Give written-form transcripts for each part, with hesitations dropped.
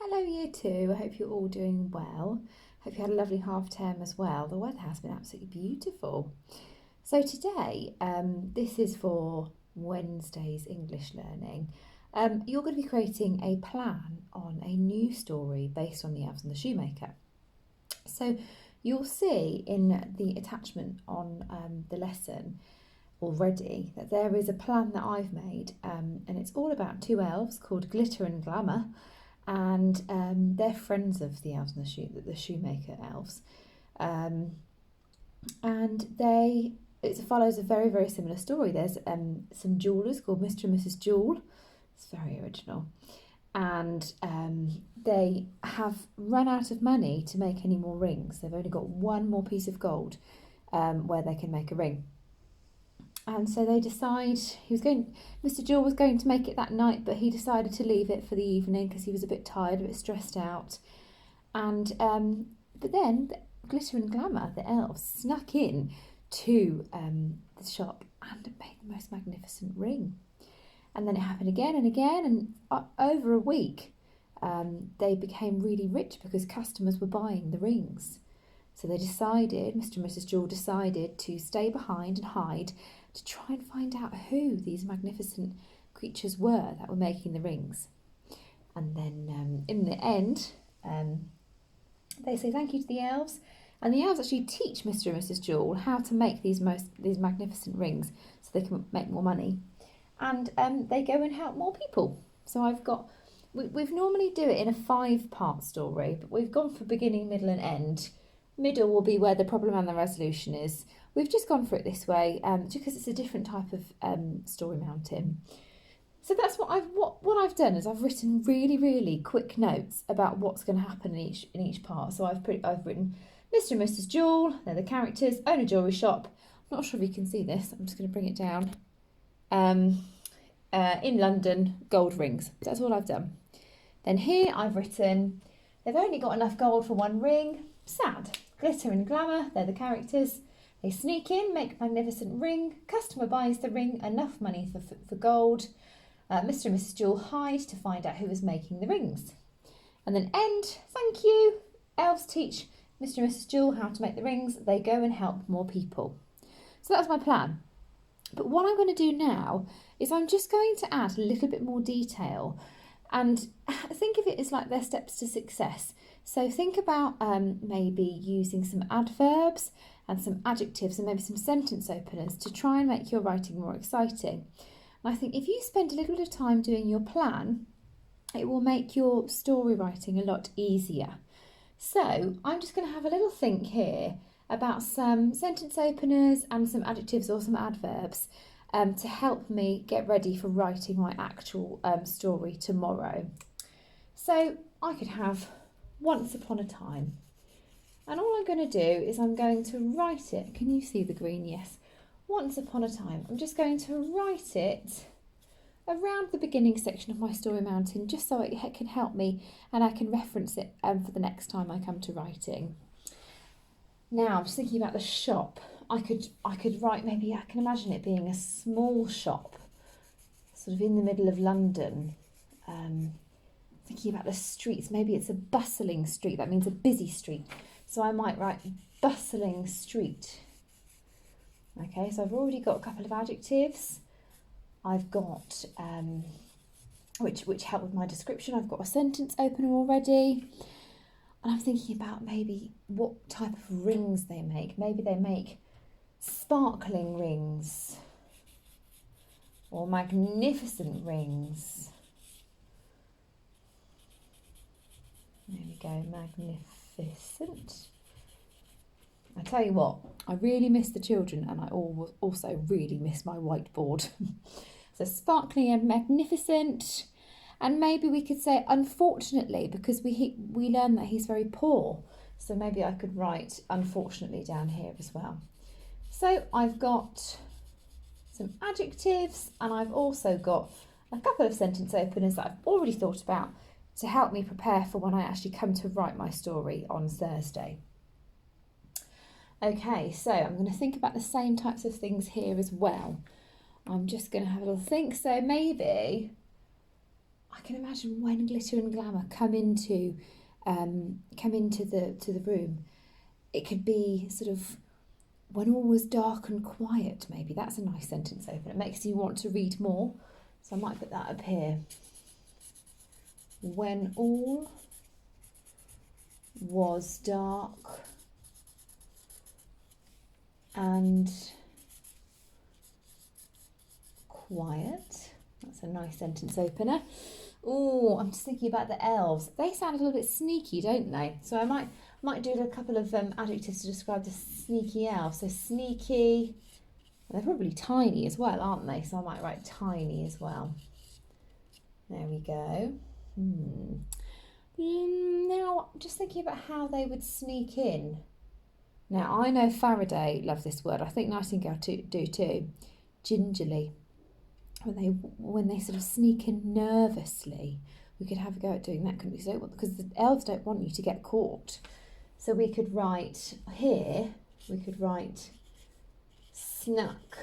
Hello Year 2, I hope you're all doing well. Hope you had a lovely half term as well. The weather has been absolutely beautiful. So today, this is for Wednesday's English learning. You're going to be creating a plan on a new story based on the Elves and the Shoemaker. So you'll see in the attachment on the lesson already that there is a plan that I've made, and it's all about two elves called Glitter and Glamour, and they're friends of the elves and the shoemaker elves, and it follows a very, very similar story. There's some jewellers called Mr. and Mrs. Jewell. It's very original, and they have run out of money to make any more rings. They've only got one more piece of gold where they can make a ring. And so they decide Mr. Jewell was going to make it that night, but he decided to leave it for the evening because he was a bit tired, a bit stressed out. And but then Glitter and Glamour, the elves, snuck in to the shop and made the most magnificent ring. And then it happened again and again, and over a week, they became really rich because customers were buying the rings. So they decided, Mr. and Mrs. Jewell decided to stay behind and hide to try and find out who these magnificent creatures were that were making the rings. And then in the end, they say thank you to the elves, and the elves actually teach Mr. and Mrs. Jewell how to make these magnificent rings so they can make more money. And they go and help more people. So we've normally do it in a 5-part story, but we've gone for beginning, middle and end. Middle will be where the problem and the resolution is. We've just gone for it this way because it's a different type of story mountain. So that's what I've done is I've written really, really quick notes about what's going to happen in each part. So I've written Mr. and Mrs. Jewell, they're the characters, own a jewellery shop. I'm not sure if you can see this. I'm just going to bring it down. In London, gold rings. So that's all I've done. Then here I've written they've only got enough gold for one ring. Sad. Glitter and Glamour, they're the characters. They sneak in, make a magnificent ring. Customer buys the ring, enough money for gold. Mr. and Mrs. Jewell hide to find out who is making the rings. And then end, thank you. Elves teach Mr. and Mrs. Jewell how to make the rings. They go and help more people. So that's my plan. But what I'm going to do now is I'm just going to add a little bit more detail and think of it as like their steps to success. So think about maybe using some adverbs and some adjectives and maybe some sentence openers to try and make your writing more exciting. And I think if you spend a little bit of time doing your plan, it will make your story writing a lot easier. So I'm just going to have a little think here about some sentence openers and some adjectives or some adverbs to help me get ready for writing my actual story tomorrow. So I could have once upon a time. And all I'm going to do is I'm going to write it. Can you see the green? Yes. Once upon a time. I'm just going to write it around the beginning section of my story mountain just so it can help me and I can reference it for the next time I come to writing. Now I'm just thinking about the shop. I could write, maybe I can imagine it being a small shop, sort of in the middle of London. Thinking about the streets, maybe it's a bustling street, that means a busy street. So I might write bustling street. Okay, so I've already got a couple of adjectives. I've got, which help with my description. I've got a sentence opener already. And I'm thinking about maybe what type of rings they make. Maybe they make sparkling rings or magnificent rings. There we go, magnificent. I tell you what, I really miss the children and I also really miss my whiteboard. So sparkling and magnificent. And maybe we could say unfortunately because we learn that he's very poor. So maybe I could write unfortunately down here as well. So I've got some adjectives and I've also got a couple of sentence openers that I've already thought about to help me prepare for when I actually come to write my story on Thursday. Okay, so I'm going to think about the same types of things here as well. I'm just going to have a little think. So maybe I can imagine when glitter and glamour come into the room, it could be sort of when all was dark and quiet. Maybe that's a nice sentence opener. It makes you want to read more. So I might put that up here. When all was dark and quiet. That's a nice sentence opener. Oh, I'm just thinking about the elves. They sound a little bit sneaky, don't they? So I might do a couple of adjectives to describe the sneaky elves. So sneaky, and they're probably tiny as well, aren't they? So I might write tiny as well. There we go. Now, just thinking about how they would sneak in. Now, I know Faraday loves this word. I think Nightingale do too. Gingerly. When they sort of sneak in nervously. We could have a go at doing that, couldn't we? So, because the elves don't want you to get caught. So we could write here, snuck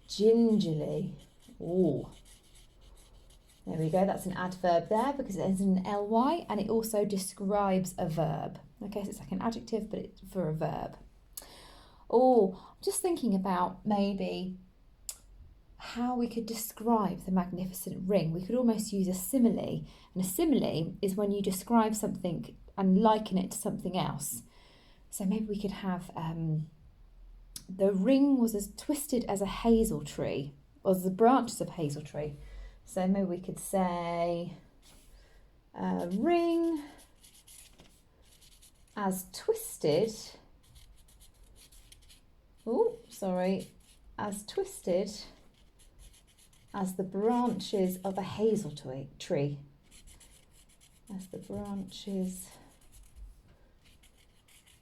gingerly. Oh, there we go. That's an adverb there because it ends in an ly and it also describes a verb. Okay, so it's like an adjective, but it's for a verb. Oh, just thinking about maybe how we could describe the magnificent ring. We could almost use a simile, and a simile is when you describe something and liken it to something else. So maybe we could have the ring was as twisted as a hazel tree, or the branches of hazel tree. So maybe we could say ring as twisted. As twisted as the branches of a hazel tree. As the branches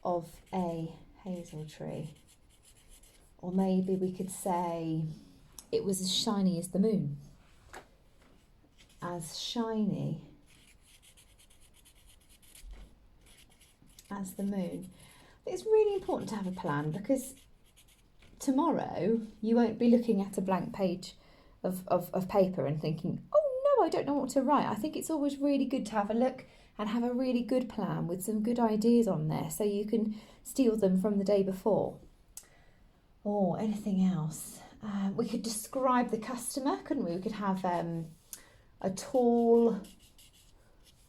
of a hazel tree. Or maybe we could say it was as shiny as the moon. As shiny as the moon. It's really important to have a plan because tomorrow you won't be looking at a blank page of paper and thinking, oh no, I don't know what to write. I think it's always really good to have a look and have a really good plan with some good ideas on there so you can steal them from the day before. Or anything else. We could describe the customer, couldn't we? We could have a tall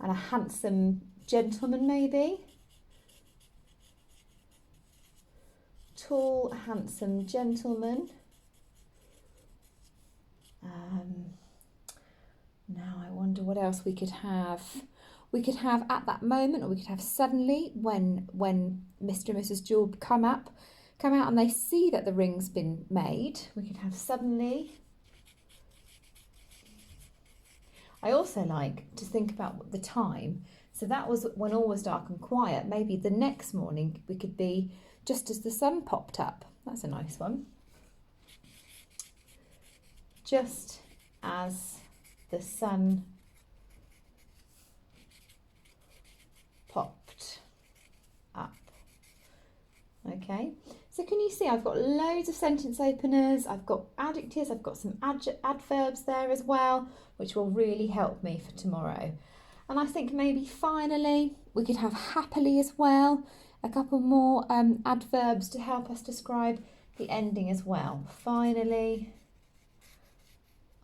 and a handsome gentleman maybe. Tall, handsome gentleman. Now I wonder what else we could have. We could have at that moment, or we could have suddenly when Mr. and Mrs. Jewell come out and they see that the ring's been made. We could have suddenly. I also like to think about the time. So that was when all was dark and quiet. Maybe the next morning we could be just as the sun popped up. That's a nice one. Just as the sun popped up. Okay, so can you see I've got loads of sentence openers, I've got adjectives, I've got some adverbs there as well, which will really help me for tomorrow. And I think maybe finally we could have happily as well, a couple more adverbs to help us describe the ending as well. Finally.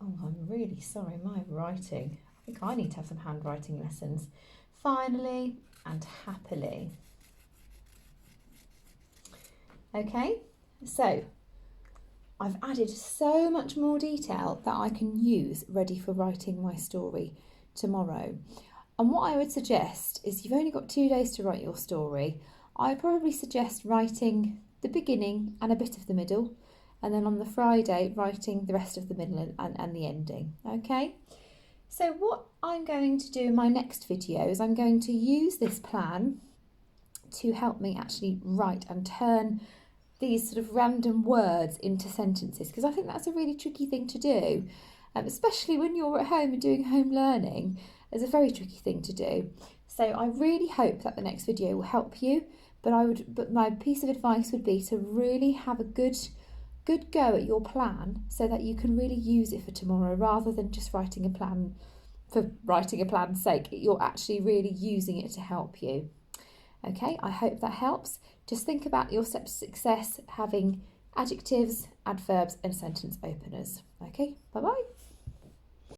Oh, I'm really sorry, my writing. I think I need to have some handwriting lessons. Finally and happily. Okay, so I've added so much more detail that I can use ready for writing my story tomorrow. And what I would suggest is, you've only got 2 days to write your story. I probably suggest writing the beginning and a bit of the middle, and then on the Friday writing the rest of the middle and the ending. Okay, so what I'm going to do in my next video is I'm going to use this plan to help me actually write and turn these sort of random words into sentences, because I think that's a really tricky thing to do, especially when you're at home and doing home learning. It's a very tricky thing to do. So I really hope that the next video will help you, but my piece of advice would be to really have a good good go at your plan so that you can really use it for tomorrow rather than just writing a plan for writing a plan's sake. You're actually really using it to help you. Okay, I hope that helps. Just think about your steps to success having adjectives, adverbs and sentence openers. Okay, bye-bye.